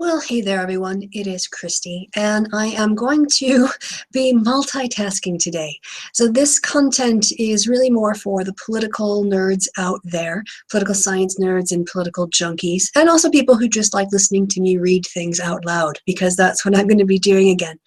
Well, hey there, everyone. It is Kristi, and I am going to be multitasking today. So this content is really more for the political nerds out there, political science nerds and political junkies, and also people who just like listening to me read things out loud, because that's what I'm going to be doing again.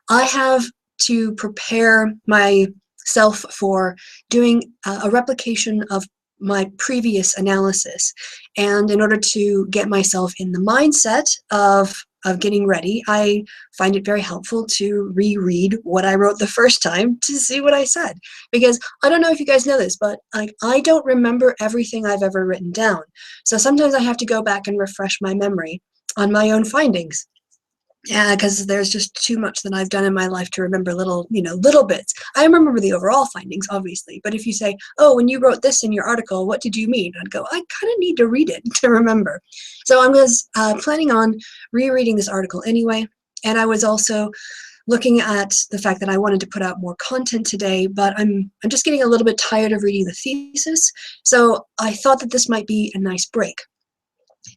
I have to prepare myself for doing a replication of my previous analysis. And in order to get myself in the mindset of getting ready, I find it very helpful to reread what I wrote the first time to see what I said. Because I don't know if you guys know this, but I don't remember everything I've ever written down. So sometimes I have to go back and refresh my memory on my own findings. Yeah, because there's just too much that I've done in my life to remember little bits. I remember the overall findings, obviously, but if you say, oh, when you wrote this in your article, what did you mean? I'd go, I kind of need to read it to remember. So I was planning on rereading this article anyway, and I was also looking at the fact that I wanted to put out more content today, but I'm just getting a little bit tired of reading the thesis, so I thought that this might be a nice break.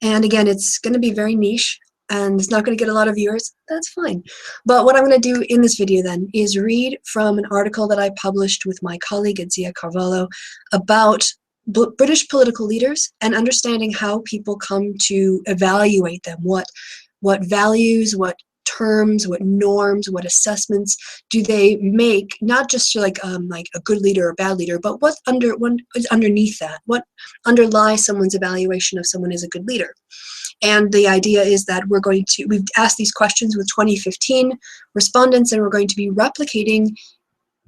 And again, it's going to be very niche, and it's not going to get a lot of viewers. That's fine. But what I'm going to do in this video then is read from an article that I published with my colleague Zia Carvalho about British political leaders and understanding how people come to evaluate them. What values, what terms, what norms, what assessments do they make, not just like a good leader or a bad leader, but what is underneath that? What underlies someone's evaluation of someone as a good leader? And the idea is that we've asked these questions with 2015 respondents, and we're going to be replicating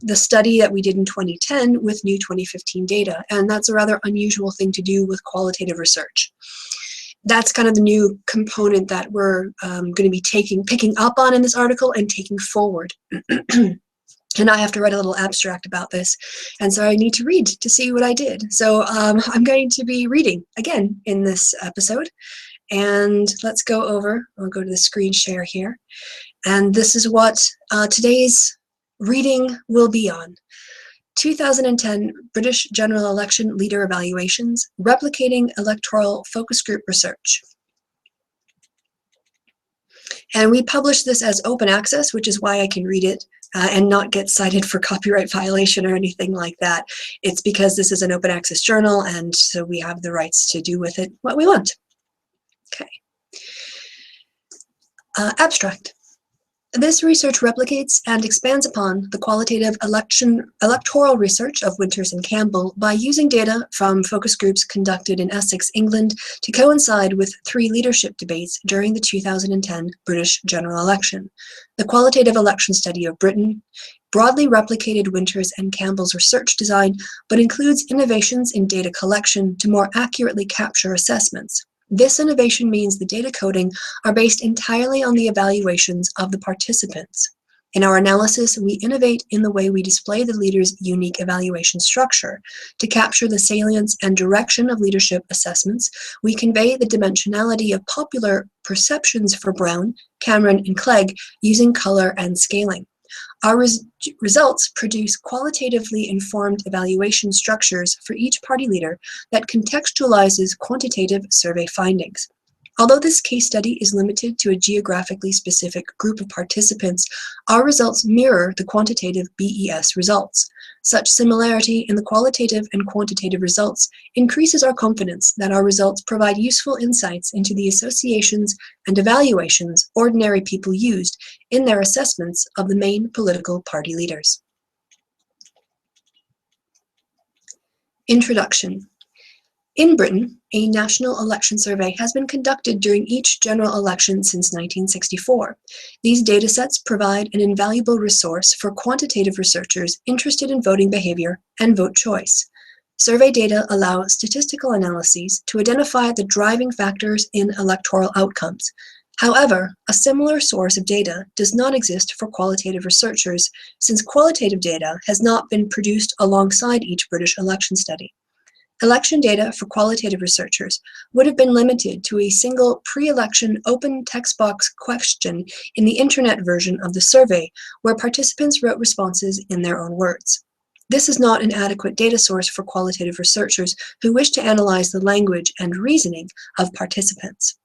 the study that we did in 2010 with new 2015 data. And that's a rather unusual thing to do with qualitative research. That's kind of the new component that we're going to be picking up on in this article and taking forward. And I have to write a little abstract about this, and so I need to read to see what I did. So I'm going to be reading again in this episode. And let's go over, I'll go to the screen share here. And this is what today's reading will be on. 2010 British General Election Leader Evaluations, Replicating Electoral Focus Group Research. And we published this as open access, which is why I can read it and not get cited for copyright violation or anything like that. It's because this is an open access journal, and so we have the rights to do with it what we want. Okay. Abstract. This research replicates and expands upon the qualitative electoral research of Winters and Campbell by using data from focus groups conducted in Essex, England, to coincide with 3 leadership debates during the 2010 British general election. The qualitative election study of Britain broadly replicated Winters and Campbell's research design, but includes innovations in data collection to more accurately capture assessments. This innovation means the data coding are based entirely on the evaluations of the participants. In our analysis, we innovate in the way we display the leader's unique evaluation structure. To capture the salience and direction of leadership assessments, we convey the dimensionality of popular perceptions for Brown, Cameron, and Clegg using color and scaling. Our results produce qualitatively informed evaluation structures for each party leader that contextualizes quantitative survey findings. Although this case study is limited to a geographically specific group of participants, our results mirror the quantitative BES results. Such similarity in the qualitative and quantitative results increases our confidence that our results provide useful insights into the associations and evaluations ordinary people used in their assessments of the main political party leaders. Introduction. In Britain, a national election survey has been conducted during each general election since 1964. These datasets provide an invaluable resource for quantitative researchers interested in voting behavior and vote choice. Survey data allow statistical analyses to identify the driving factors in electoral outcomes. However, a similar source of data does not exist for qualitative researchers, since qualitative data has not been produced alongside each British election study. Election data for qualitative researchers would have been limited to a single pre-election open text box question in the internet version of the survey, where participants wrote responses in their own words. This is not an adequate data source for qualitative researchers who wish to analyze the language and reasoning of participants.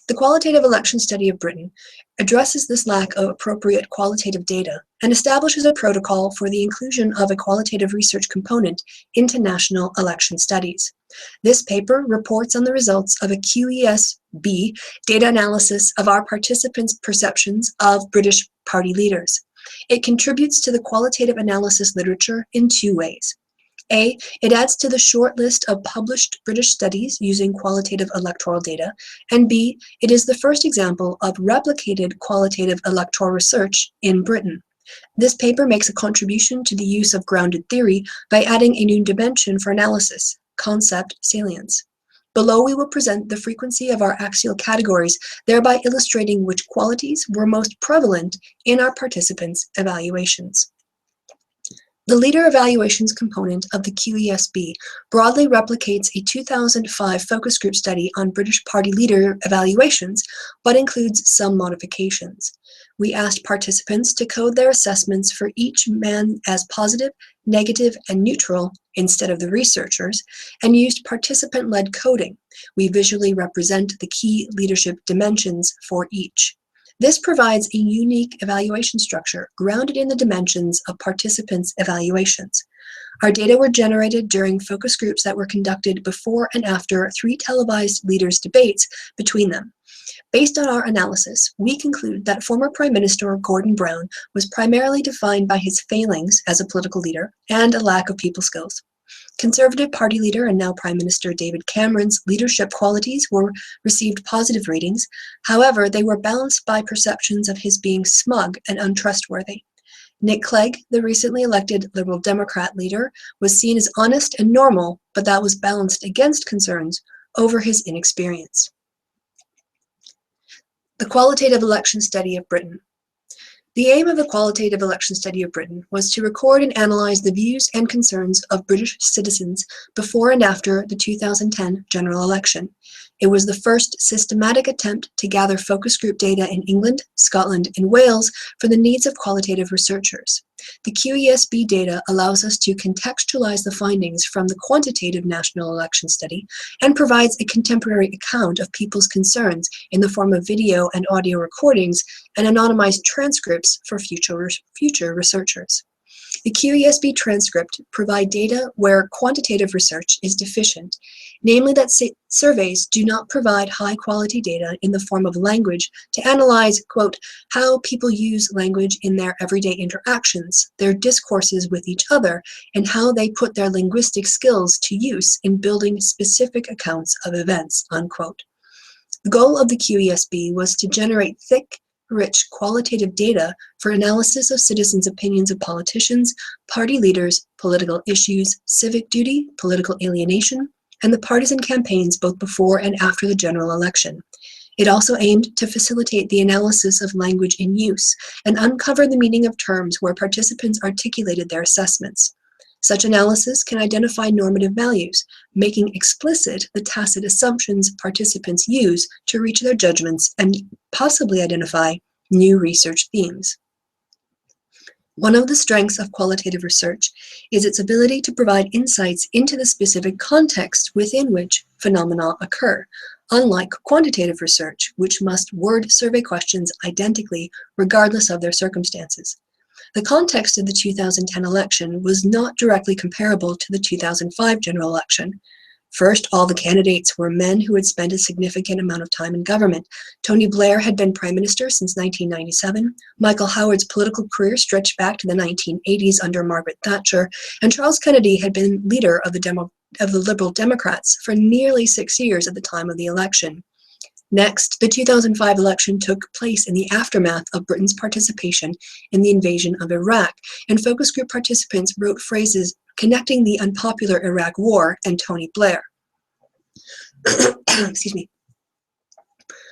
The Qualitative Election Study of Britain addresses this lack of appropriate qualitative data and establishes a protocol for the inclusion of a qualitative research component into national election studies. This paper reports on the results of a QES-B data analysis of our participants' perceptions of British party leaders. It contributes to the qualitative analysis literature in two ways. A, it adds to the short list of published British studies using qualitative electoral data, and B, it is the first example of replicated qualitative electoral research in Britain. This paper makes a contribution to the use of grounded theory by adding a new dimension for analysis, concept salience. Below, we will present the frequency of our axial categories, thereby illustrating which qualities were most prevalent in our participants' evaluations. The leader evaluations component of the QES-B broadly replicates a 2005 focus group study on British party leader evaluations, but includes some modifications. We asked participants to code their assessments for each man as positive, negative, and neutral instead of the researchers, and used participant-led coding. We visually represent the key leadership dimensions for each. This provides a unique evaluation structure grounded in the dimensions of participants' evaluations. Our data were generated during focus groups that were conducted before and after 3 televised leaders' debates between them. Based on our analysis, we conclude that former Prime Minister Gordon Brown was primarily defined by his failings as a political leader and a lack of people skills. Conservative Party leader and now Prime Minister David Cameron's leadership qualities received positive ratings. However, they were balanced by perceptions of his being smug and untrustworthy. Nick Clegg, the recently elected Liberal Democrat leader, was seen as honest and normal, but that was balanced against concerns over his inexperience. The Qualitative Election Study of Britain. The aim of the Qualitative Election Study of Britain was to record and analyze the views and concerns of British citizens before and after the 2010 general election. It was the first systematic attempt to gather focus group data in England, Scotland, and Wales for the needs of qualitative researchers. The QES-B data allows us to contextualize the findings from the quantitative national election study and provides a contemporary account of people's concerns in the form of video and audio recordings and anonymized transcripts for future researchers. The QES-B transcript provide data where quantitative research is deficient, namely that surveys do not provide high-quality data in the form of language to analyze, quote, how people use language in their everyday interactions, their discourses with each other, and how they put their linguistic skills to use in building specific accounts of events, unquote. The goal of the QES-B was to generate thick, rich qualitative data for analysis of citizens' opinions of politicians, party leaders, political issues, civic duty, political alienation, and the partisan campaigns both before and after the general election. It also aimed to facilitate the analysis of language in use and uncover the meaning of terms where participants articulated their assessments. Such analysis can identify normative values, making explicit the tacit assumptions participants use to reach their judgments and possibly identify new research themes. One of the strengths of qualitative research is its ability to provide insights into the specific context within which phenomena occur, unlike quantitative research, which must word survey questions identically regardless of their circumstances. The context of the 2010 election was not directly comparable to the 2005 general election. First, all the candidates were men who had spent a significant amount of time in government. Tony Blair had been Prime Minister since 1997. Michael Howard's political career stretched back to the 1980s under Margaret Thatcher, and Charles Kennedy had been leader of the Liberal Democrats for nearly 6 years at the time of the election. Next, the 2005 election took place in the aftermath of Britain's participation in the invasion of Iraq, and focus group participants wrote phrases connecting the unpopular Iraq War and Tony Blair. Excuse me.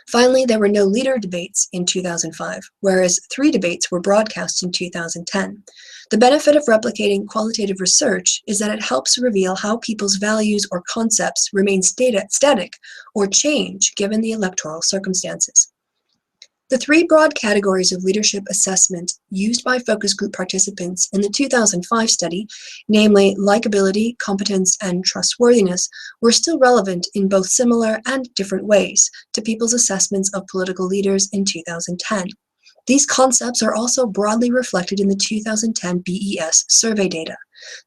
Finally, there were no leader debates in 2005, whereas 3 debates were broadcast in 2010. The benefit of replicating qualitative research is that it helps reveal how people's values or concepts remain static or change given the electoral circumstances. The three broad categories of leadership assessment used by focus group participants in the 2005 study, namely likability, competence, and trustworthiness, were still relevant in both similar and different ways to people's assessments of political leaders in 2010. These concepts are also broadly reflected in the 2010 BES survey data.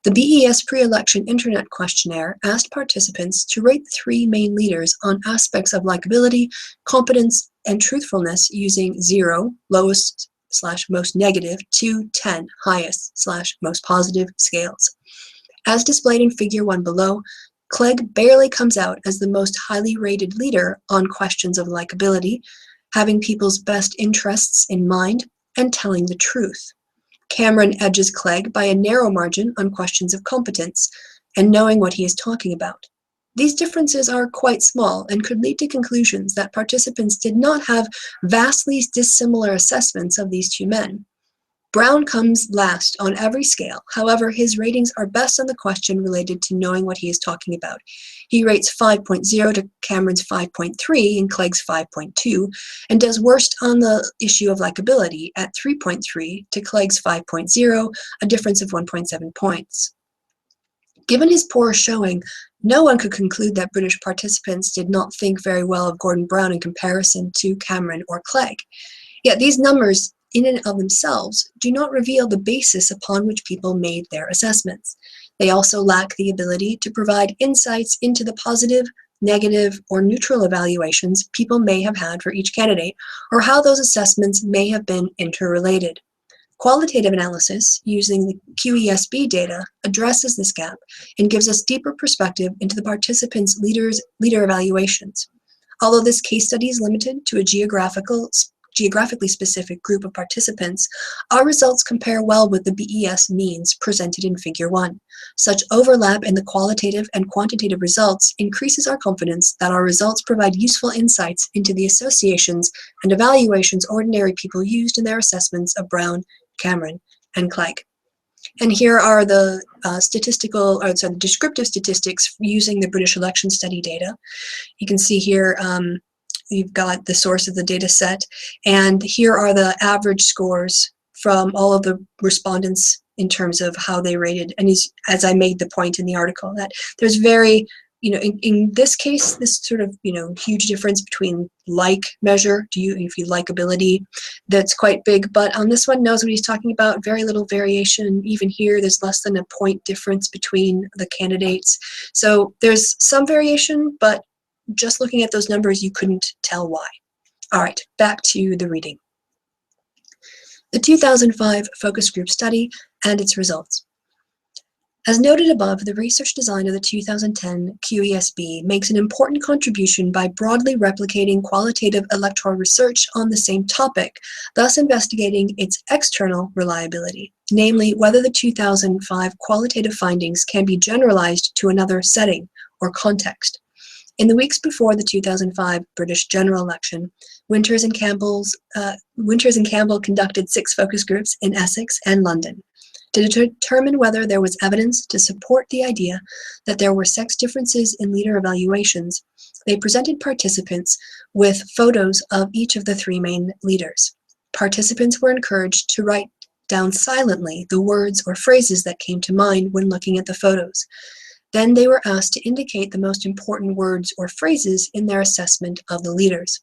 The BES pre-election internet questionnaire asked participants to rate the three main leaders on aspects of likability, competence, and truthfulness using 0, lowest/most negative, to 10, highest/most positive scales. As displayed in Figure 1 below, Clegg barely comes out as the most highly rated leader on questions of likability, having people's best interests in mind, and telling the truth. Cameron edges Clegg by a narrow margin on questions of competence and knowing what he is talking about. These differences are quite small and could lead to conclusions that participants did not have vastly dissimilar assessments of these two men. Brown comes last on every scale. However, his ratings are best on the question related to knowing what he is talking about. He rates 5.0 to Cameron's 5.3 and Clegg's 5.2, and does worst on the issue of likability at 3.3 to Clegg's 5.0, a difference of 1.7 points. Given his poor showing, no one could conclude that British participants did not think very well of Gordon Brown in comparison to Cameron or Clegg. Yet these numbers in and of themselves do not reveal the basis upon which people made their assessments. They also lack the ability to provide insights into the positive, negative, or neutral evaluations people may have had for each candidate, or how those assessments may have been interrelated. Qualitative analysis, using the QES data, addresses this gap and gives us deeper perspective into the participants' leader evaluations. Although this case study is limited to a geographically specific group of participants, our results compare well with the BES means presented in Figure 1. Such overlap in the qualitative and quantitative results increases our confidence that our results provide useful insights into the associations and evaluations ordinary people used in their assessments of Brown, Cameron, and Clegg. And here are the descriptive statistics using the British election study data. You can see here you've got the source of the data set, and here are the average scores from all of the respondents in terms of how they rated. And as I made the point in the article, that there's very, in this case, this sort of, huge difference between like measure, if you likability, that's quite big. But on this one, knows what he's talking about, very little variation. Even here, there's less than a point difference between the candidates. So there's some variation, but just looking at those numbers, you couldn't tell why. All right, back to the reading. The 2005 focus group study and its results. As noted above, the research design of the 2010 QES makes an important contribution by broadly replicating qualitative electoral research on the same topic, thus investigating its external reliability, namely whether the 2005 qualitative findings can be generalized to another setting or context. In the weeks before the 2005 British general election, Winters and Campbell conducted 6 focus groups in Essex and London. To determine whether there was evidence to support the idea that there were sex differences in leader evaluations, they presented participants with photos of each of the 3 main leaders. Participants were encouraged to write down silently the words or phrases that came to mind when looking at the photos. Then they were asked to indicate the most important words or phrases in their assessment of the leaders.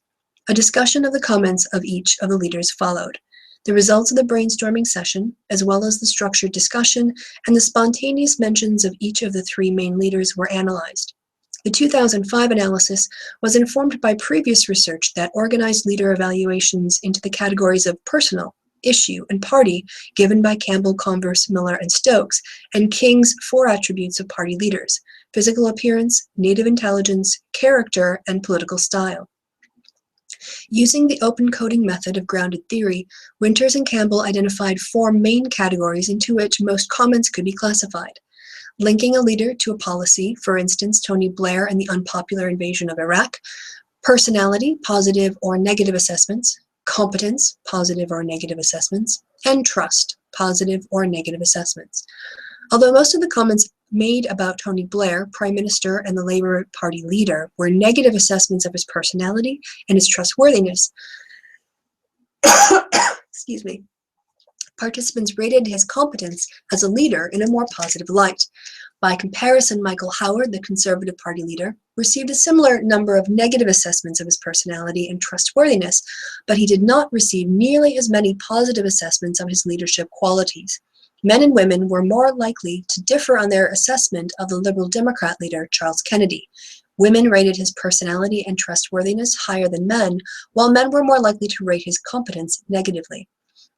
A discussion of the comments of each of the leaders followed. The results of the brainstorming session, as well as the structured discussion and the spontaneous mentions of each of the 3 main leaders, were analyzed. The 2005 analysis was informed by previous research that organized leader evaluations into the categories of personal, issue, and party given by Campbell, Converse, Miller, and Stokes, and King's 4 attributes of party leaders: physical appearance, native intelligence, character, and political style. Using the open coding method of grounded theory, Winters and Campbell identified 4 main categories into which most comments could be classified: linking a leader to a policy, for instance, Tony Blair and the unpopular invasion of Iraq; personality, positive or negative assessments; competence, positive or negative assessments; and trust, positive or negative assessments. Although most of the comments made about Tony Blair, Prime Minister and the Labour Party leader, were negative assessments of his personality and his trustworthiness, Excuse me. Participants rated his competence as a leader in a more positive light. By comparison, Michael Howard, the Conservative Party leader, received a similar number of negative assessments of his personality and trustworthiness, but he did not receive nearly as many positive assessments of his leadership qualities. Men and women were more likely to differ on their assessment of the Liberal Democrat leader, Charles Kennedy. Women rated his personality and trustworthiness higher than men, while men were more likely to rate his competence negatively.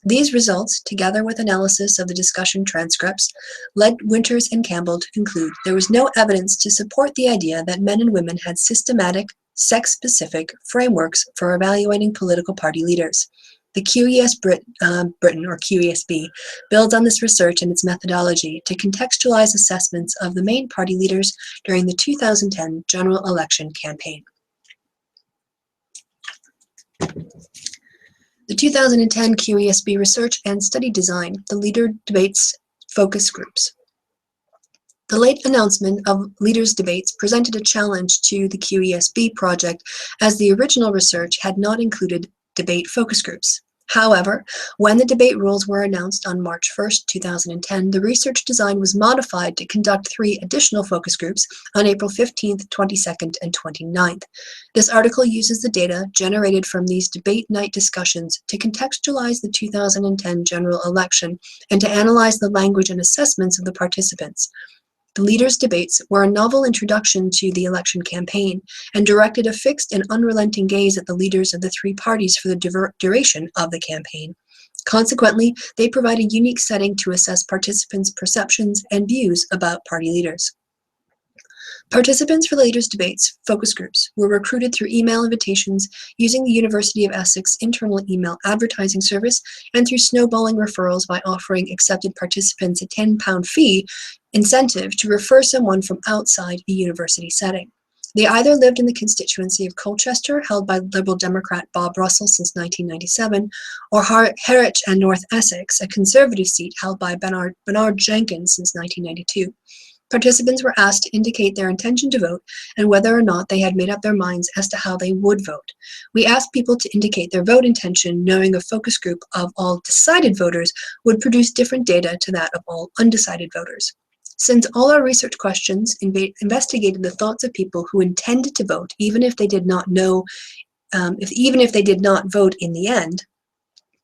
These results, together with analysis of the discussion transcripts, led Winters and Campbell to conclude there was no evidence to support the idea that men and women had systematic, sex-specific frameworks for evaluating political party leaders. The QES Britain, or QESB, builds on this research and its methodology to contextualize assessments of the main party leaders during the 2010 general election campaign. The 2010 QESB research and study design, the leader debates focus groups. The late announcement of leaders' debates presented a challenge to the QESB project, as the original research had not included debate focus groups. However, when the debate rules were announced on March 1, 2010, the research design was modified to conduct 3 additional focus groups on April 15th, 22nd, and 29th. This article uses the data generated from these debate night discussions to contextualize the 2010 general election and to analyze the language and assessments of the participants. The leaders' debates were a novel introduction to the election campaign and directed a fixed and unrelenting gaze at the leaders of the 3 parties for the duration of the campaign. Consequently, they provide a unique setting to assess participants' perceptions and views about party leaders. Participants for the leaders' debates focus groups were recruited through email invitations using the University of Essex internal email advertising service and through snowballing referrals by offering accepted participants a £10 fee incentive to refer someone from outside a university setting. They either lived in the constituency of Colchester, held by Liberal Democrat Bob Russell since 1997, or Harwich and North Essex, a Conservative seat held by Bernard Jenkins since 1992. Participants were asked to indicate their intention to vote and whether or not they had made up their minds as to how they would vote. We asked people to indicate their vote intention, knowing a focus group of all decided voters would produce different data to that of all undecided voters. Since all our research questions investigated the thoughts of people who intended to vote, even if they did not know, even if they did not vote in the end,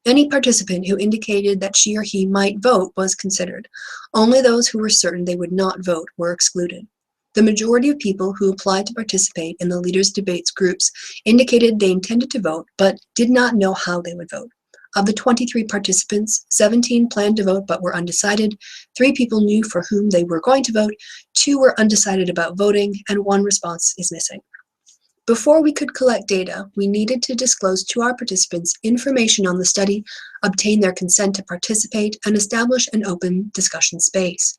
any participant who indicated that she or he might vote was considered. Only those who were certain they would not vote were excluded. The majority of people who applied to participate in the leaders' debates groups indicated they intended to vote, but did not know how they would vote. Of the 23 participants, 17 planned to vote but were undecided, 3 people knew for whom they were going to vote, 2 were undecided about voting, and 1 response is missing. Before we could collect data, we needed to disclose to our participants information on the study, obtain their consent to participate, and establish an open discussion space.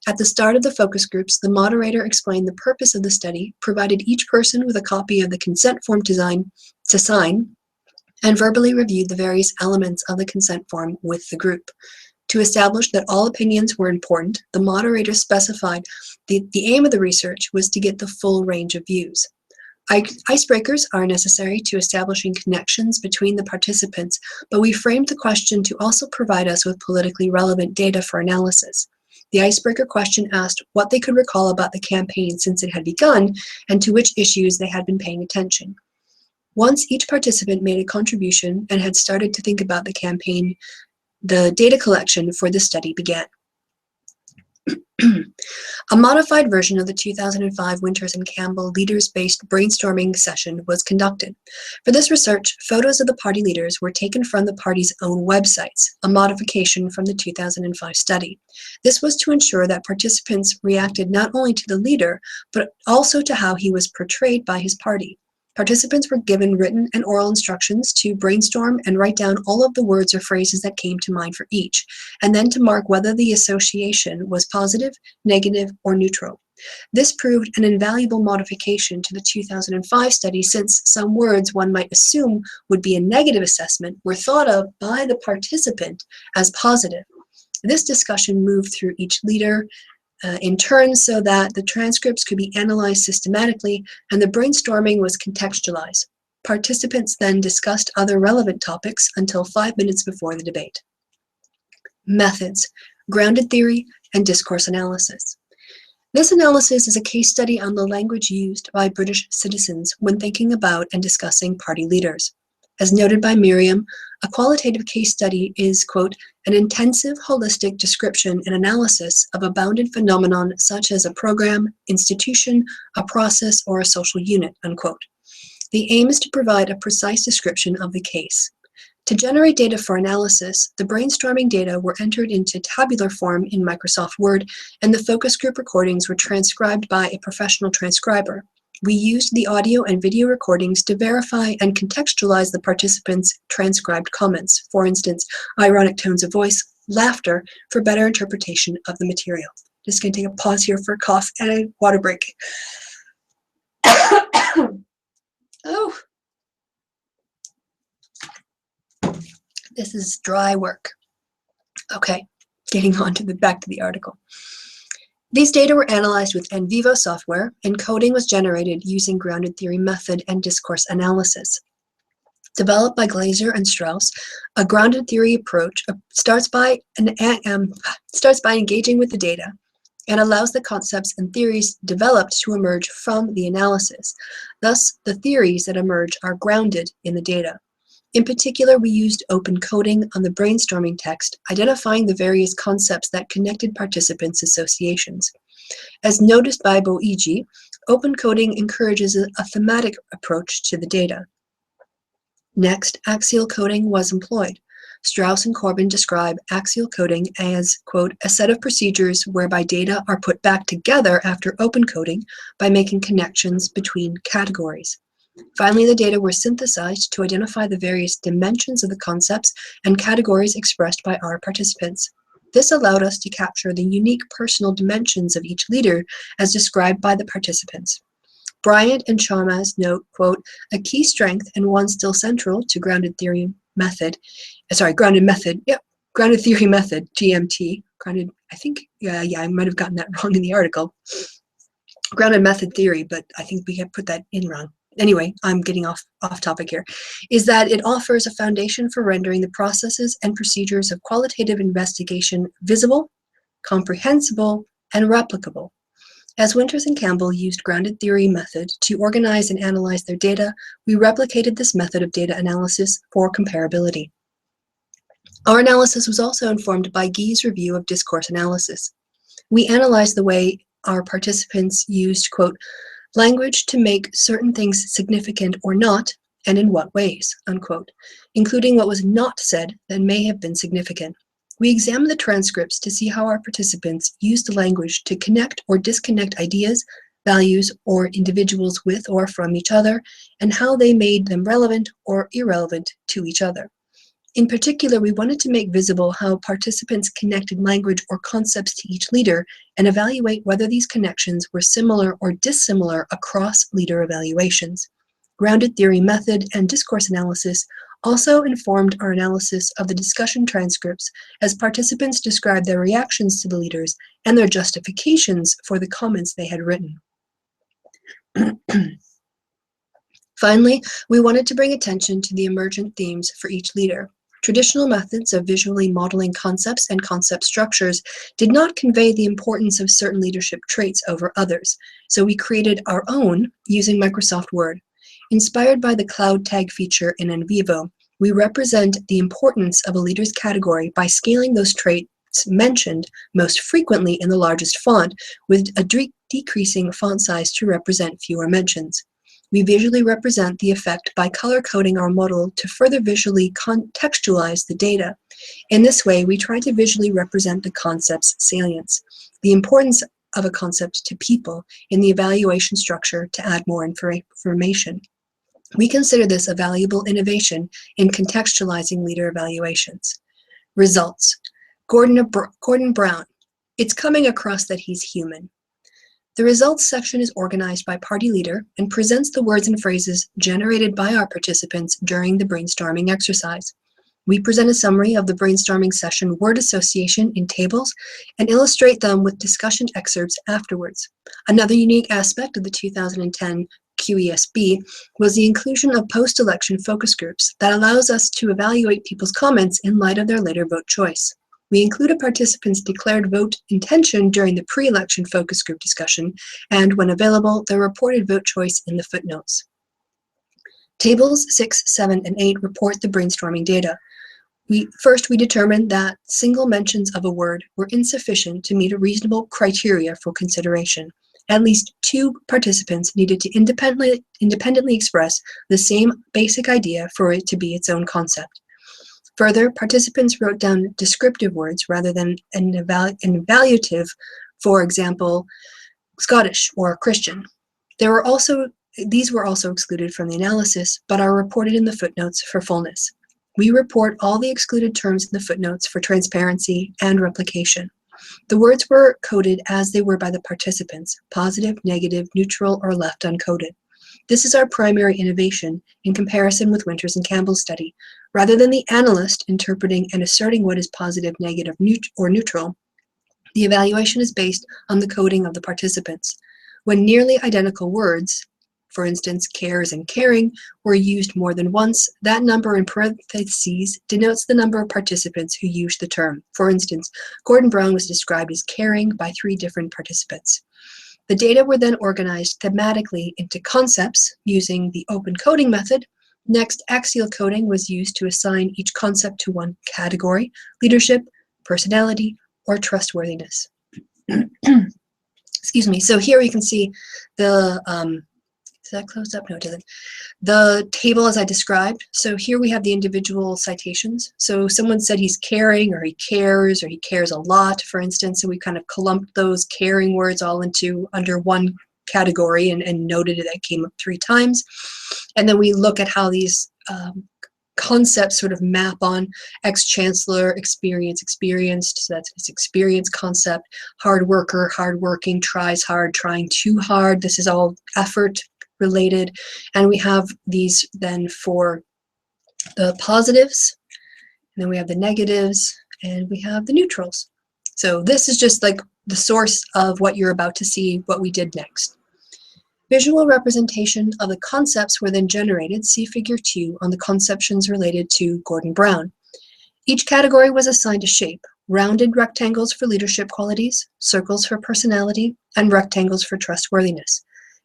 At the start of the focus groups, the moderator explained the purpose of the study, provided each person with a copy of the consent form to sign, and verbally reviewed the various elements of the consent form with the group. To establish that all opinions were important, the moderator specified the aim of the research was to get the full range of views. Icebreakers are necessary to establishing connections between the participants, but we framed the question to also provide us with politically relevant data for analysis. The icebreaker question asked what they could recall about the campaign since it had begun and to which issues they had been paying attention. Once each participant made a contribution and had started to think about the campaign, the data collection for the study began. A modified version of the 2005 Winters and Campbell leaders-based brainstorming session was conducted. For this research, photos of the party leaders were taken from the party's own websites, a modification from the 2005 study. This was to ensure that participants reacted not only to the leader, but also to how he was portrayed by his party. Participants were given written and oral instructions to brainstorm and write down all of the words or phrases that came to mind for each, and then to mark whether the association was positive, negative, or neutral. This proved an invaluable modification to the 2005 study, since some words one might assume would be a negative assessment were thought of by the participant as positive. This discussion moved through each leader in turn so that the transcripts could be analyzed systematically and the brainstorming was contextualized. Participants then discussed other relevant topics until 5 minutes before the debate. Methods: grounded theory and discourse analysis. This analysis is a case study on the language used by British citizens when thinking about and discussing party leaders. As noted by Miriam, a qualitative case study is, quote, an intensive, holistic description and analysis of a bounded phenomenon such as a program, institution, a process, or a social unit, unquote. The aim is to provide a precise description of the case. To generate data for analysis, the brainstorming data were entered into tabular form in Microsoft Word, and the focus group recordings were transcribed by a professional transcriber. We used the audio and video recordings to verify and contextualize the participants' transcribed comments, for instance, ironic tones of voice, laughter, for better interpretation of the material. Just going to take a pause here for a cough and a water break. Oh. This is dry work. Okay, getting on to back to the article. These data were analyzed with NVivo software, and coding was generated using grounded theory method and discourse analysis. Developed by Glaser and Strauss, a grounded theory approach starts by engaging with the data and allows the concepts and theories developed to emerge from the analysis. Thus, the theories that emerge are grounded in the data. In particular, we used open coding on the brainstorming text, identifying the various concepts that connected participants' associations. As noticed by Boigi, open coding encourages a thematic approach to the data. Next, axial coding was employed. Strauss and Corbin describe axial coding as, quote, a set of procedures whereby data are put back together after open coding by making connections between categories. Finally, the data were synthesized to identify the various dimensions of the concepts and categories expressed by our participants. This allowed us to capture the unique personal dimensions of each leader as described by the participants. Bryant and Chalmers note, quote, a key strength and one still central to grounded theory method, grounded theory method, GMT, grounded, I think, I might have gotten that wrong in the article. Grounded method theory, but I think we have put that in wrong. Anyway, I'm getting off topic here, is that it offers a foundation for rendering the processes and procedures of qualitative investigation visible, comprehensible, and replicable. As Winters and Campbell used grounded theory method to organize and analyze their data, we replicated this method of data analysis for comparability. Our analysis was also informed by Guy's review of discourse analysis. We analyzed the way our participants used, quote, language to make certain things significant or not, and in what ways, unquote, including what was not said that may have been significant. We examined the transcripts to see how our participants used the language to connect or disconnect ideas, values, or individuals with or from each other, and how they made them relevant or irrelevant to each other. In particular, we wanted to make visible how participants connected language or concepts to each leader and evaluate whether these connections were similar or dissimilar across leader evaluations. Grounded theory method and discourse analysis also informed our analysis of the discussion transcripts as participants described their reactions to the leaders and their justifications for the comments they had written. Finally, we wanted to bring attention to the emergent themes for each leader. Traditional methods of visually modeling concepts and concept structures did not convey the importance of certain leadership traits over others, so we created our own using Microsoft Word. Inspired by the cloud tag feature in NVivo, we represent the importance of a leader's category by scaling those traits mentioned most frequently in the largest font, with a decreasing font size to represent fewer mentions. We visually represent the effect by color coding our model to further visually contextualize the data. In this way, we try to visually represent the concept's salience, the importance of a concept to people in the evaluation structure to add more information. We consider this a valuable innovation in contextualizing leader evaluations. Results. Gordon Brown. It's coming across that he's human. The results section is organized by party leader and presents the words and phrases generated by our participants during the brainstorming exercise. We present a summary of the brainstorming session word association in tables and illustrate them with discussion excerpts afterwards. Another unique aspect of the 2010 QESB, was the inclusion of post-election focus groups that allows us to evaluate people's comments in light of their later vote choice. We include a participant's declared vote intention during the pre-election focus group discussion, and when available, their reported vote choice in the footnotes. Tables 6, 7, and 8 report the brainstorming data. First, we determined that single mentions of a word were insufficient to meet a reasonable criteria for consideration. At least 2 participants needed to independently express the same basic idea for it to be its own concept. Further, participants wrote down descriptive words rather than an evaluative, for example, Scottish or Christian. These were also excluded from the analysis, but are reported in the footnotes for fullness. We report all the excluded terms in the footnotes for transparency and replication. The words were coded as they were by the participants, positive, negative, neutral, or left uncoded. This is our primary innovation in comparison with Winters and Campbell's study. Rather than the analyst interpreting and asserting what is positive, negative, or neutral, the evaluation is based on the coding of the participants. When nearly identical words, for instance, cares and caring, were used more than once, that number in parentheses denotes the number of participants who used the term. For instance, Gordon Brown was described as caring by 3 different participants. The data were then organized thematically into concepts using the open coding method. Next, axial coding was used to assign each concept to one category: leadership, personality, or trustworthiness. Excuse me. So here you can see the is that closed up? No, it doesn't. The table as I described. So here we have the individual citations. So someone said he's caring, or he cares a lot, for instance. So we kind of clumped those caring words all under one category and noted that it came up 3 times. And then we look at how these concepts sort of map on ex-chancellor, experienced, so that's his experience concept, hard worker, hardworking, tries hard, trying too hard. This is all effort related. And we have these then for the positives, and then we have the negatives, and we have the neutrals. So this is just like the source of what you're about to see, what we did next. Visual representation of the concepts were then generated. See Figure 2 on the conceptions related to Gordon Brown. Each category was assigned a shape: rounded rectangles for leadership qualities, circles for personality, and rectangles for trustworthiness.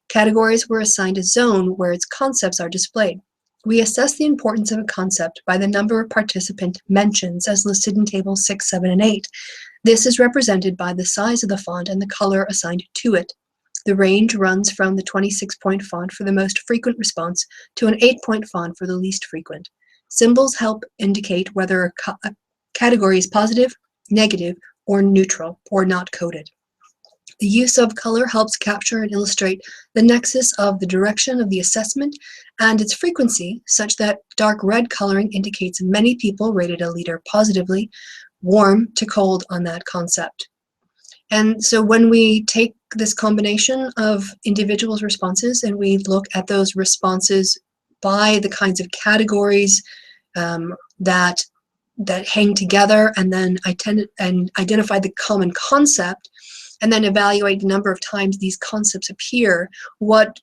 Categories were assigned a zone where its concepts are displayed. We assess the importance of a concept by the number of participant mentions as listed in tables 6, 7, and 8. This is represented by the size of the font and the color assigned to it. The range runs from the 26-point font for the most frequent response to an 8-point font for the least frequent. Symbols help indicate whether a category is positive, negative, or neutral, or not coded. The use of color helps capture and illustrate the nexus of the direction of the assessment and its frequency, such that dark red coloring indicates many people rated a leader positively, warm to cold on that concept. And so when we take this combination of individuals' responses and we look at those responses by the kinds of categories that hang together, and then identify the common concept, and then evaluate the number of times these concepts appear,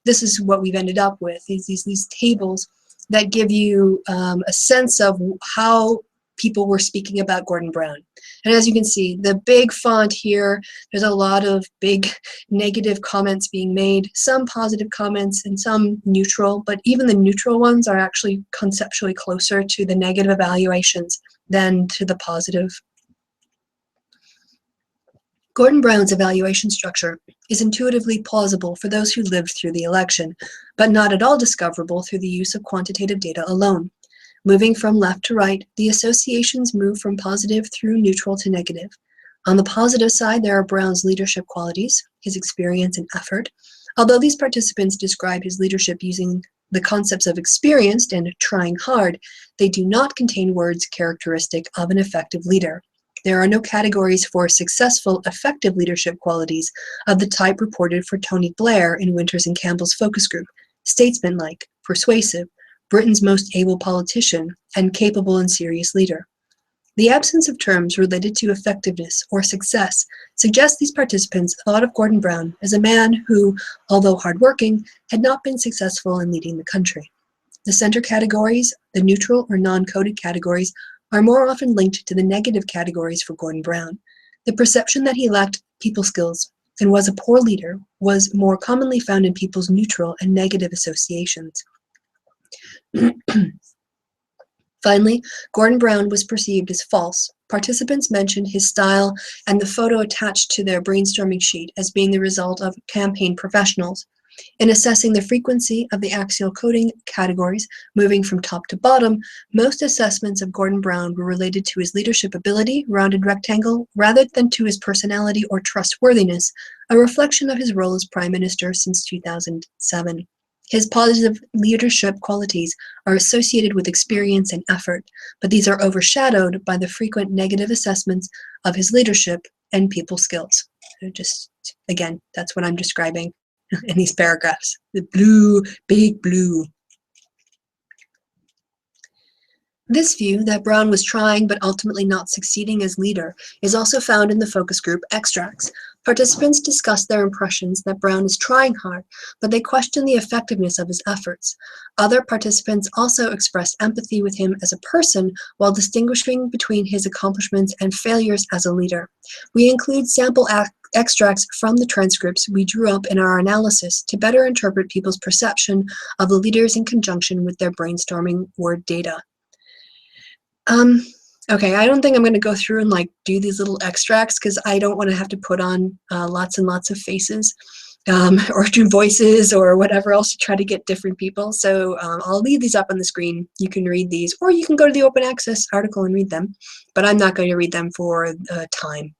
this is what we've ended up with, these tables that give you a sense of how people were speaking about Gordon Brown. And as you can see, the big font here, there's a lot of big negative comments being made, some positive comments and some neutral, but even the neutral ones are actually conceptually closer to the negative evaluations than to the positive. Gordon Brown's evaluation structure is intuitively plausible for those who lived through the election, but not at all discoverable through the use of quantitative data alone. Moving from left to right, the associations move from positive through neutral to negative. On the positive side, there are Brown's leadership qualities, his experience and effort. Although these participants describe his leadership using the concepts of experienced and trying hard, they do not contain words characteristic of an effective leader. There are no categories for successful, effective leadership qualities of the type reported for Tony Blair in Winters and Campbell's focus group: statesmanlike, persuasive, Britain's most able politician, and capable and serious leader. The absence of terms related to effectiveness or success suggests these participants thought of Gordon Brown as a man who, although hardworking, had not been successful in leading the country. The center categories, the neutral or non-coded categories, are more often linked to the negative categories for Gordon Brown. The perception that he lacked people skills and was a poor leader was more commonly found in people's neutral and negative associations. Finally, Gordon Brown was perceived as false. Participants mentioned his style and the photo attached to their brainstorming sheet as being the result of campaign professionals. In assessing the frequency of the axial coding categories, moving from top to bottom, most assessments of Gordon Brown were related to his leadership ability, rounded rectangle, rather than to his personality or trustworthiness, a reflection of his role as Prime Minister since 2007. His positive leadership qualities are associated with experience and effort, but these are overshadowed by the frequent negative assessments of his leadership and people skills. So just, again, that's what I'm describing in these paragraphs. The blue, big blue. This view that Brown was trying but ultimately not succeeding as leader is also found in the focus group extracts. Participants discuss their impressions that Brown is trying hard, but they question the effectiveness of his efforts. Other participants also expressed empathy with him as a person while distinguishing between his accomplishments and failures as a leader. We include sample extracts from the transcripts we drew up in our analysis to better interpret people's perception of the leaders in conjunction with their brainstorming word data. Okay, I don't think I'm going to go through and do these little extracts because I don't want to have to put on lots and lots of faces or do voices or whatever else to try to get different people. So I'll leave these up on the screen. You can read these, or you can go to the open access article and read them, but I'm not going to read them for time.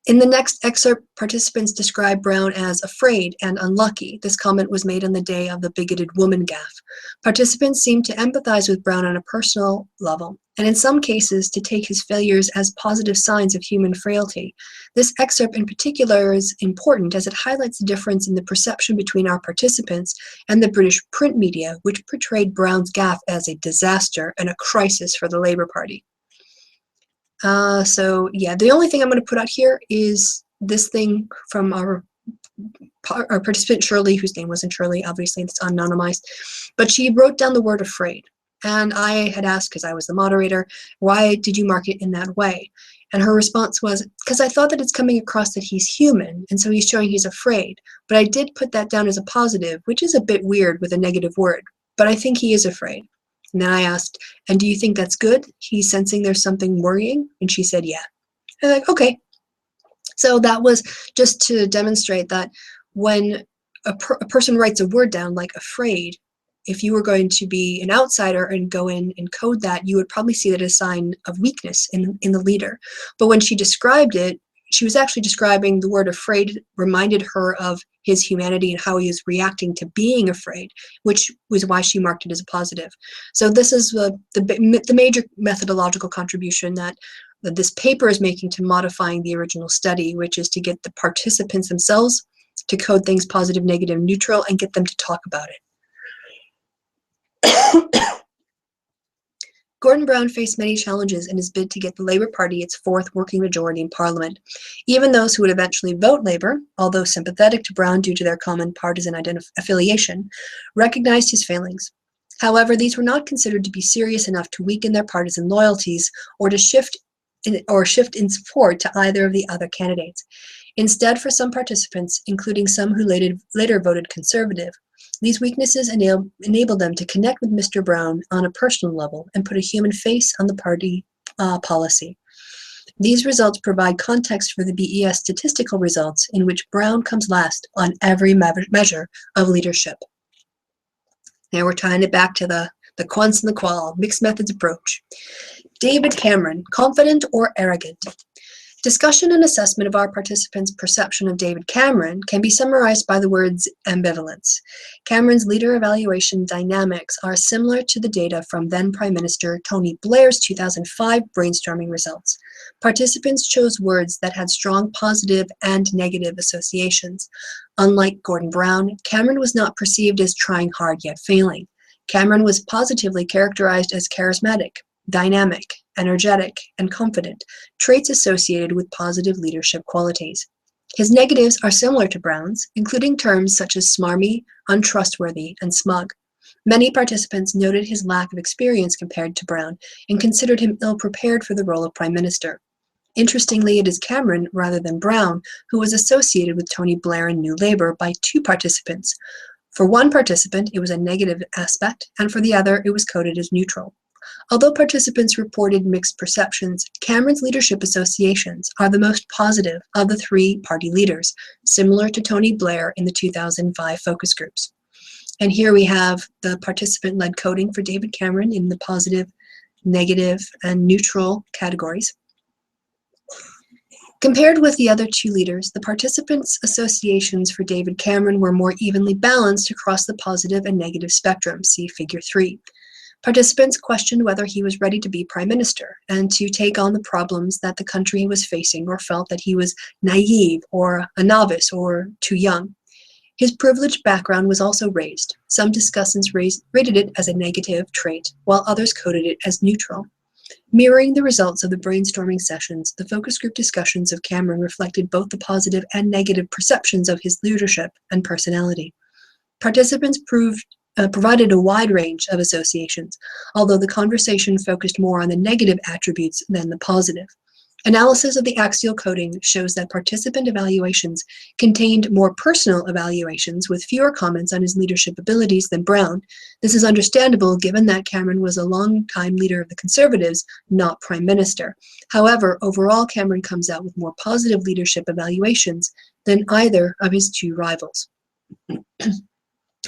In the next excerpt, participants describe Brown as afraid and unlucky. This comment was made on the day of the bigoted woman gaffe. Participants seem to empathize with Brown on a personal level, and in some cases to take his failures as positive signs of human frailty. This excerpt in particular is important as it highlights the difference in the perception between our participants and the British print media, which portrayed Brown's gaffe as a disaster and a crisis for the Labour Party. So yeah, the only thing I'm going to put out here is this thing from our participant Shirley, whose name wasn't Shirley, obviously it's anonymized, but she wrote down the word afraid. And I had asked, because I was the moderator, why did you mark it in that way? And her response was, because I thought that it's coming across that he's human, and so he's showing he's afraid. But I did put that down as a positive, which is a bit weird with a negative word, but I think he is afraid. And then I asked, and do you think that's good? He's sensing there's something worrying? And she said, yeah. I'm like, okay. So that was just to demonstrate that when a person writes a word down like afraid, if you were going to be an outsider and go in and code that, you would probably see that as a sign of weakness in the leader. But when she described it, she was actually describing the word afraid reminded her of his humanity and how he is reacting to being afraid, which was why she marked it as a positive. So this is the major methodological contribution that this paper is making to modifying the original study, which is to get the participants themselves to code things positive, negative, neutral, and get them to talk about it. Gordon Brown faced many challenges in his bid to get the Labour Party its fourth working majority in Parliament. Even those who would eventually vote Labour, although sympathetic to Brown due to their common partisan affiliation, recognized his failings. However, these were not considered to be serious enough to weaken their partisan loyalties or to shift in support to either of the other candidates. Instead, for some participants, including some who later voted Conservative, these weaknesses enabled them to connect with Mr. Brown on a personal level and put a human face on the party policy. These results provide context for the BES statistical results in which Brown comes last on every measure of leadership. Now we're tying it back to the quants and the qual, mixed methods approach. David Cameron, confident or arrogant? Discussion and assessment of our participants' perception of David Cameron can be summarized by the words ambivalence. Cameron's leader evaluation dynamics are similar to the data from then Prime Minister Tony Blair's 2005 brainstorming results. Participants chose words that had strong positive and negative associations. Unlike Gordon Brown, Cameron was not perceived as trying hard yet failing. Cameron was positively characterized as charismatic, dynamic, energetic, and confident, traits associated with positive leadership qualities. His negatives are similar to Brown's, including terms such as smarmy, untrustworthy, and smug. Many participants noted his lack of experience compared to Brown and considered him ill-prepared for the role of Prime Minister. Interestingly, it is Cameron, rather than Brown, who was associated with Tony Blair and New Labour by two participants. For one participant, it was a negative aspect, and for the other, it was coded as neutral. Although participants reported mixed perceptions, Cameron's leadership associations are the most positive of the three party leaders, similar to Tony Blair in the 2005 focus groups. And here we have the participant-led coding for David Cameron in the positive, negative, and neutral categories. Compared with the other two leaders, the participants' associations for David Cameron were more evenly balanced across the positive and negative spectrum, see Figure 3. Participants questioned whether he was ready to be Prime Minister and to take on the problems that the country was facing, or felt that he was naive or a novice or too young. His privileged background was also raised. Some discussants rated it as a negative trait, while others coded it as neutral. Mirroring the results of the brainstorming sessions, the focus group discussions of Cameron reflected both the positive and negative perceptions of his leadership and personality. Participants provided a wide range of associations, although the conversation focused more on the negative attributes than the positive. Analysis of the axial coding shows that participant evaluations contained more personal evaluations with fewer comments on his leadership abilities than Brown. This is understandable given that Cameron was a long-time leader of the Conservatives, not Prime Minister. However, overall Cameron comes out with more positive leadership evaluations than either of his two rivals.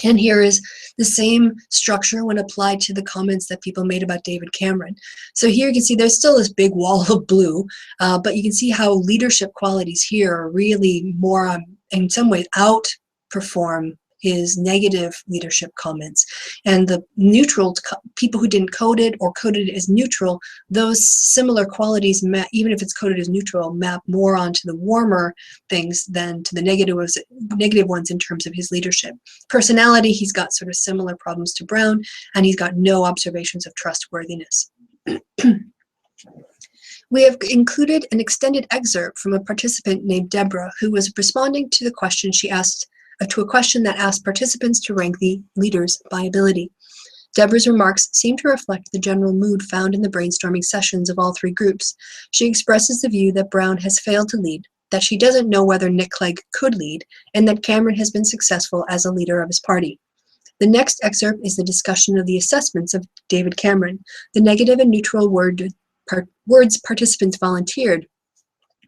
And here is the same structure when applied to the comments that people made about David Cameron. So here you can see there's still this big wall of blue, but you can see how leadership qualities here are really more, in some ways, outperform his negative leadership comments. And the neutral people who didn't code it or coded it as neutral, those similar qualities, even if it's coded as neutral, map more onto the warmer things than to the negative ones in terms of his leadership. Personality, he's got sort of similar problems to Brown, and he's got no observations of trustworthiness. We have included an extended excerpt from a participant named Deborah, who was responding to the question she asked, to a question that asked participants to rank the leaders by ability. Deborah's remarks seem to reflect the general mood found in the brainstorming sessions of all three groups. She expresses the view that Brown has failed to lead, that she doesn't know whether Nick Clegg could lead, and that Cameron has been successful as a leader of his party. The next excerpt is the discussion of the assessments of David Cameron. The negative and neutral words participants volunteered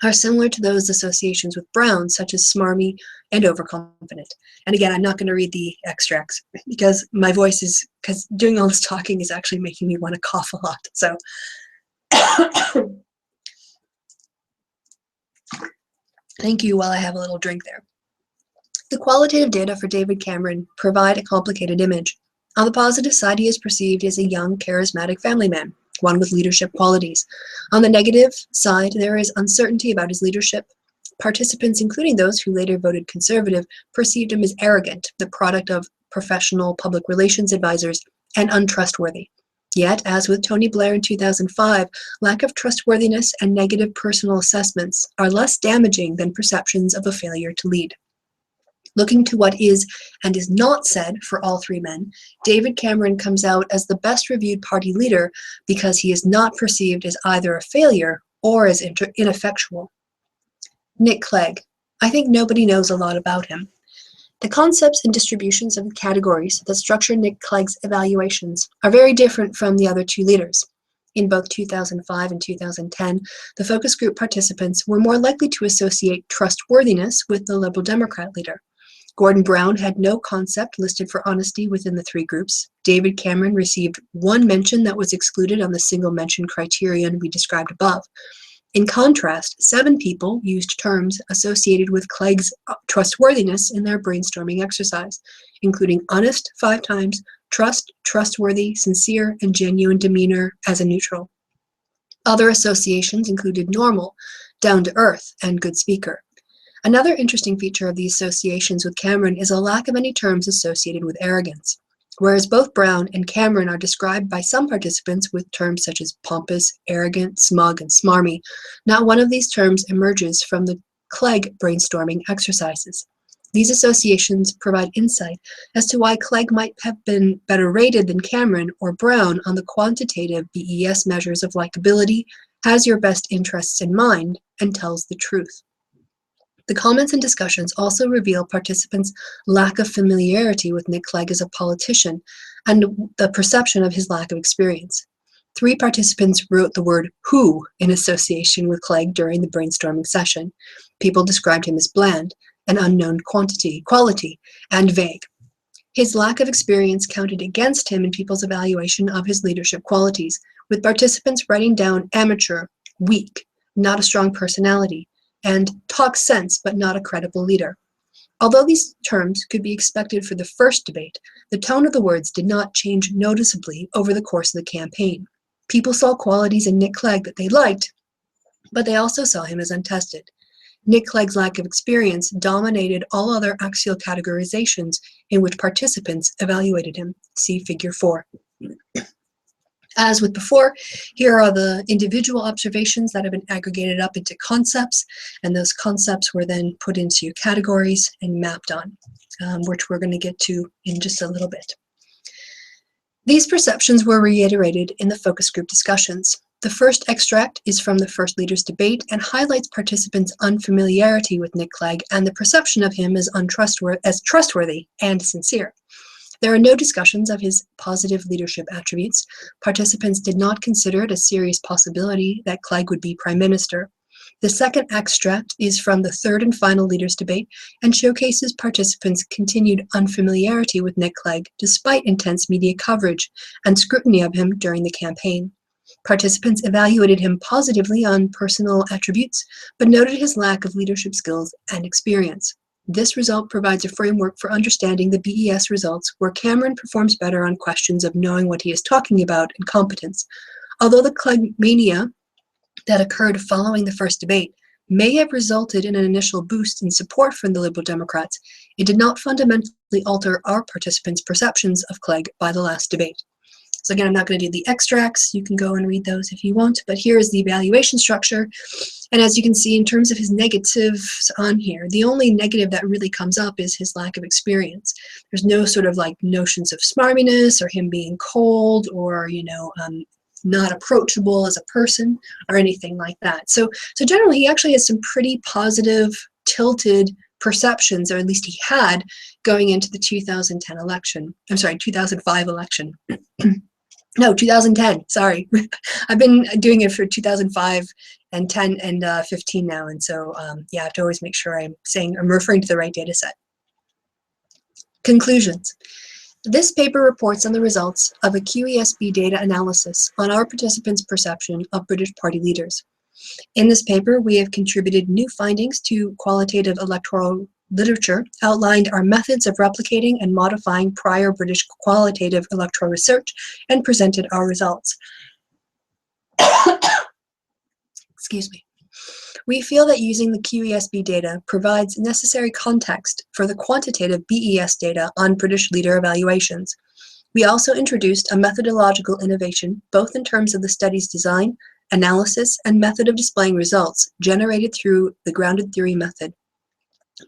are similar to those associations with Brown, such as smarmy and overconfident. And again, I'm not going to read the extracts because my voice is, because doing all this talking is actually making me want to cough a lot. So thank you while I have a little drink there. The qualitative data for David Cameron provide a complicated image. On the positive side, he is perceived as a young, charismatic family man, one with leadership qualities. On the negative side, there is uncertainty about his leadership. Participants, including those who later voted Conservative, perceived him as arrogant, the product of professional public relations advisors, and untrustworthy. Yet, as with Tony Blair in 2005, lack of trustworthiness and negative personal assessments are less damaging than perceptions of a failure to lead. Looking to what is and is not said for all three men, David Cameron comes out as the best reviewed party leader because he is not perceived as either a failure or as ineffectual. Nick Clegg. I think nobody knows a lot about him. The concepts and distributions of the categories that structure Nick Clegg's evaluations are very different from the other two leaders. In both 2005 and 2010, the focus group participants were more likely to associate trustworthiness with the Liberal Democrat leader. Gordon Brown had no concept listed for honesty within the three groups. David Cameron received one mention that was excluded on the single mention criterion we described above. In contrast, 7 people used terms associated with Clegg's trustworthiness in their brainstorming exercise, including honest 5 times, trust, trustworthy, sincere, and genuine demeanor as a neutral. Other associations included normal, down to earth, and good speaker. Another interesting feature of the associations with Cameron is a lack of any terms associated with arrogance. Whereas both Brown and Cameron are described by some participants with terms such as pompous, arrogant, smug, and smarmy, not one of these terms emerges from the Clegg brainstorming exercises. These associations provide insight as to why Clegg might have been better rated than Cameron or Brown on the quantitative BES measures of likability, has your best interests in mind, and tells the truth. The comments and discussions also reveal participants' lack of familiarity with Nick Clegg as a politician and the perception of his lack of experience. 3 participants wrote the word "who" in association with Clegg during the brainstorming session. People described him as bland, an unknown quality, and vague. His lack of experience counted against him in people's evaluation of his leadership qualities, with participants writing down amateur, weak, not a strong personality, and talks sense but not a credible leader. Although these terms could be expected for the first debate, the tone of the words did not change noticeably over the course of the campaign. People saw qualities in Nick Clegg that they liked, but they also saw him as untested. Nick Clegg's lack of experience dominated all other axial categorizations in which participants evaluated him. See Figure 4. As with before, here are the individual observations that have been aggregated up into concepts, and those concepts were then put into categories and mapped on, which we're going to get to in just a little bit. These perceptions were reiterated in the focus group discussions. The first extract is from the first leaders' debate and highlights participants' unfamiliarity with Nick Clegg and the perception of him as trustworthy and sincere. There are no discussions of his positive leadership attributes. Participants did not consider it a serious possibility that Clegg would be Prime Minister. The second extract is from the third and final leaders' debate and showcases participants' continued unfamiliarity with Nick Clegg despite intense media coverage and scrutiny of him during the campaign. Participants evaluated him positively on personal attributes, but noted his lack of leadership skills and experience. This result provides a framework for understanding the BES results, where Cameron performs better on questions of knowing what he is talking about and competence. Although the Clegg mania that occurred following the first debate may have resulted in an initial boost in support from the Liberal Democrats, it did not fundamentally alter our participants' perceptions of Clegg by the last debate. So again, I'm not going to do the extracts. You can go and read those if you want, but here is the evaluation structure. And as you can see, in terms of his negatives on here, the only negative that really comes up is his lack of experience. There's no sort of like notions of smarminess or him being cold or, not approachable as a person or anything like that. So generally, he actually has some pretty positive, tilted perceptions, or at least he had, going into the 2010 election. I'm sorry, 2005 election. No, 2010, sorry. I've been doing it for 2005 and 10 and 15 now, and so I have to always make sure I'm referring to the right data set. Conclusions. This paper reports on the results of a QESB data analysis on our participants' perception of British party leaders. In this paper, we have contributed new findings to qualitative electoral literature, outlined our methods of replicating and modifying prior British qualitative electoral research, and presented our results. Excuse me. We feel that using the QESB data provides necessary context for the quantitative BES data on British leader evaluations. We also introduced a methodological innovation, both in terms of the study's design, analysis, and method of displaying results generated through the grounded theory method.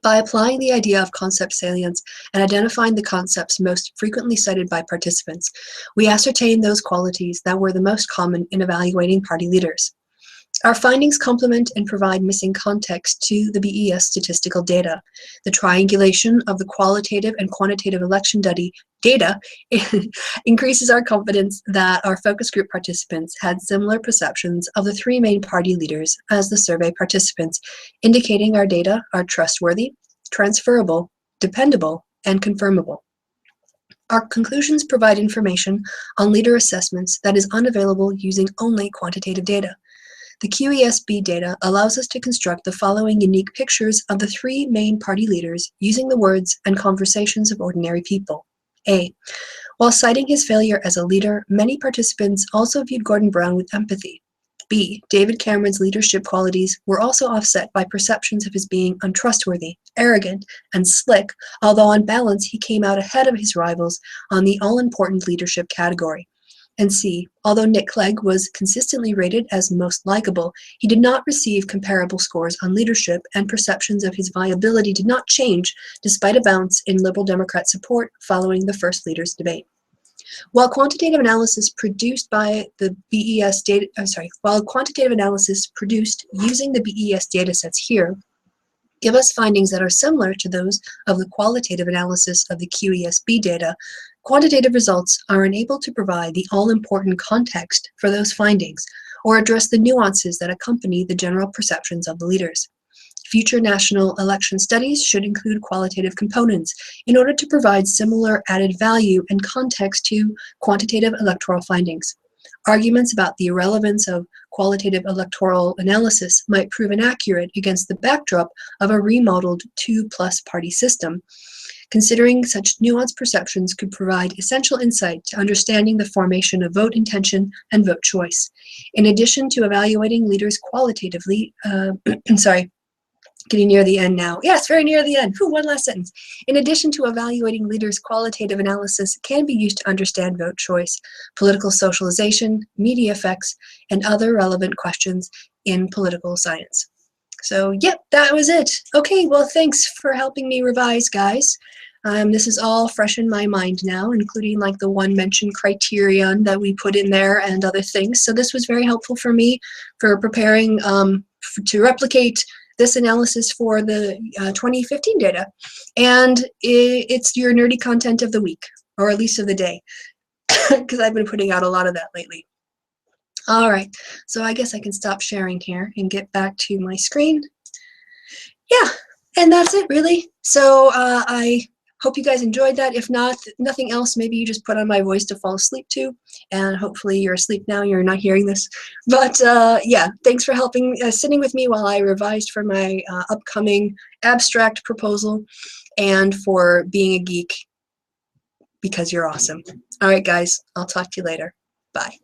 By applying the idea of concept salience and identifying the concepts most frequently cited by participants, we ascertained those qualities that were the most common in evaluating party leaders. Our findings complement and provide missing context to the BES statistical data. The triangulation of the qualitative and quantitative election data increases our confidence that our focus group participants had similar perceptions of the 3 main party leaders as the survey participants, indicating our data are trustworthy, transferable, dependable, and confirmable. Our conclusions provide information on leader assessments that is unavailable using only quantitative data. The QESB data allows us to construct the following unique pictures of the 3 main party leaders using the words and conversations of ordinary people. A. While citing his failure as a leader, many participants also viewed Gordon Brown with empathy. B. David Cameron's leadership qualities were also offset by perceptions of his being untrustworthy, arrogant, and slick, although on balance he came out ahead of his rivals on the all-important leadership category. And C. Although Nick Clegg was consistently rated as most likable, he did not receive comparable scores on leadership, and perceptions of his viability did not change despite a bounce in Liberal Democrat support following the First Leaders debate. While quantitative analysis produced by the BES data, while quantitative analysis produced using the BES datasets here give us findings that are similar to those of the qualitative analysis of the QESB data, quantitative results are unable to provide the all-important context for those findings or address the nuances that accompany the general perceptions of the leaders. Future national election studies should include qualitative components in order to provide similar added value and context to quantitative electoral findings. Arguments about the irrelevance of qualitative electoral analysis might prove inaccurate against the backdrop of a remodeled two-plus party system. Considering such nuanced perceptions could provide essential insight to understanding the formation of vote intention and vote choice. In addition to evaluating leaders qualitatively, getting near the end now. Yes, very near the end. One last sentence. In addition to evaluating leaders, qualitative analysis can be used to understand vote choice, political socialization, media effects, and other relevant questions in political science. So, yep, that was it. Okay, well, thanks for helping me revise, guys. This is all fresh in my mind now, including like the one mentioned criterion that we put in there and other things. So this was very helpful for me for preparing to replicate this analysis for the 2015 data. And it's your nerdy content of the week, or at least of the day, because I've been putting out a lot of that lately. All right, so I guess I can stop sharing here and get back to my screen. Yeah, and that's it really. So I hope you guys enjoyed that. If not, nothing else, maybe you just put on my voice to fall asleep to, and hopefully you're asleep now, you're not hearing this. But yeah, thanks for helping, sitting with me while I revised for my upcoming abstract proposal, and for being a geek, because you're awesome. All right, guys, I'll talk to you later. Bye.